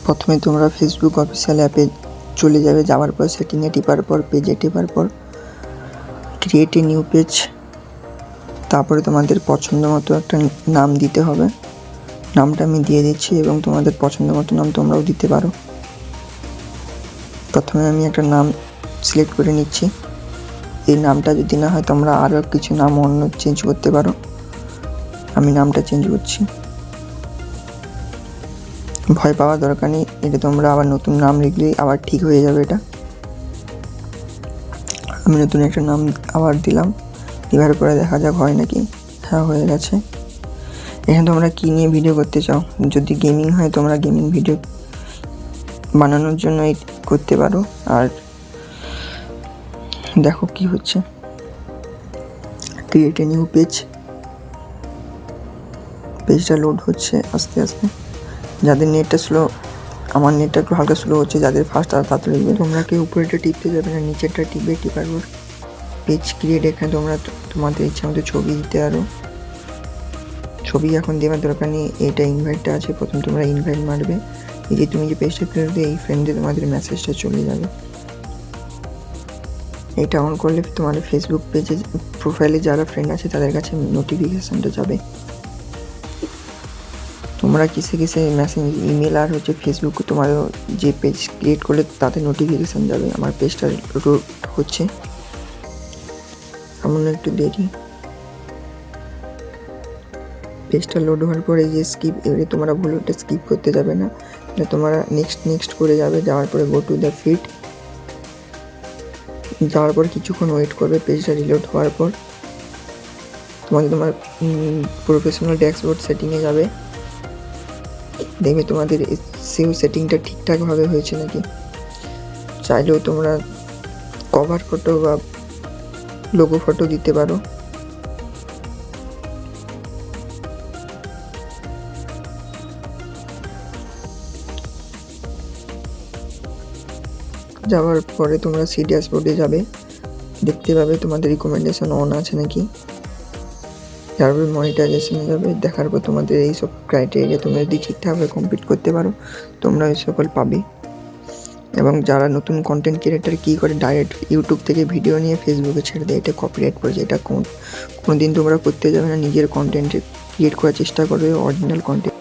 প্রথমে তোমরা Facebook official অ্যাপে চলে যাবে, যাওয়ার পর সেটিংয়ে টিপার পর পেজে টিপার পর ক্রিয়েট এ নিউ পেজ, তারপরে তোমাদের পছন্দ মতো একটা নাম দিতে হবে। নামটা আমি দিয়ে দিচ্ছি এবং তোমাদের পছন্দ মতো নাম তোমরাও দিতে পারো। প্রথমে আমি একটা নাম সিলেক্ট করে নিচ্ছি। এই নামটা যদি না হয় তোমরা আরও কিছু নাম অন্য চেঞ্জ করতে পারো। আমি নামটা চেঞ্জ করছি। ভয় পাওয়ার দরকার নেই, এটা তোমরা আবার নতুন নাম লিখলেই আবার ঠিক হয়ে যাবে। এটা আমি নতুন একটা নাম আবার দিলাম, এবার পরে দেখা যাক হয় নাকি। হ্যাঁ, হয়ে গেছে। এখানে তোমরা কী নিয়ে ভিডিও করতে চাও, যদি গেমিং হয় তোমরা গেমিং ভিডিও বানানোর জন্য এই করতে পারো। আর দেখো কি হচ্ছে, ক্রিয়েট এ নিউ পেজ, পেজটা লোড হচ্ছে আস্তে আস্তে। যাদের নেটটা স্লো, আমার নেটটা একটু হালকা স্লো হচ্ছে, যাদের ফাস্ট আর তাড়াতাড়ি লিখবে। তোমরা কেউ উপরেটা টিপতে যাবে না, নিচেরটা টিপে টিপার পর পেজ ক্রিয়েট। এখানে তোমরা তোমাদের ইচ্ছা মতো ছবি দিতে পারো। ছবি এখন দেওয়ার দরকার নেই, এইটা ইনভাইটটা আছে, প্রথম তোমরা ইনভাইট মারবে। এই যে তুমি যে পেজটা ক্রিয়েট করবে এই ফ্রেন্ডে তোমাদের মেসেজটা চলে যাবে। এটা অন করলে তোমাদের ফেসবুক পেজে প্রোফাইলে যারা ফ্রেন্ড আছে তাদের কাছে নোটিফিকেশানটা যাবে। তোমরা কিসে মেসেজ, ইমেল আর ফেসবুক তোমার যে পেজ ক্রিয়েট করলে তাতে নোটিফিকেশান যাবে। আমার পেজটা লোড হচ্ছে, এমন একটু দেরি। পেজটা লোড হওয়ার পরে এই যে স্কিপ, এবারে তোমরা ভুল ওটা স্কিপ করতে যাবে না, তোমরা নেক্সট করে যাবে। যাওয়ার পরে গো টু দ্য ফিড, যাওয়ার পর কিছুক্ষণ ওয়েট করবে। পেজটা রিলোড হওয়ার পর তোমার প্রফেশনাল ড্যাশবোর্ড সেটিংয়ে যাবে, দেখবে তোমাদের সেও সেটিংটা ঠিকঠাকভাবে হয়েছে নাকি। চাইলেও তোমরা কভার ফটো বা লোগো ফটো দিতে পারো। যাওয়ার পরে তোমরা সি ড্যাশবোর্ডে যাবে, দেখতে পাবে তোমাদের রিকমেন্ডেশন অন আছে নাকি। তারপরে মনিটাইজেশনে যাবে, দেখার পর তোমাদের এই সব ক্রাইটেরিয়া তোমরা যদি ঠিকঠাকভাবে কমপ্লিট করতে পারো তোমরা এই সকল পাবে। এবং যারা নতুন কন্টেন্ট ক্রিয়েটার কী করে ডাইরেক্ট ইউটিউব থেকে ভিডিও নিয়ে ফেসবুকে ছেড়ে দেয়, এটা কপিরাইট পড়েছে। এটা কোনো দিন তোমরা করতে যাবে না, নিজের কন্টেন্ট ক্রিয়েট করার চেষ্টা করবে, অরিজিনাল কন্টেন্ট।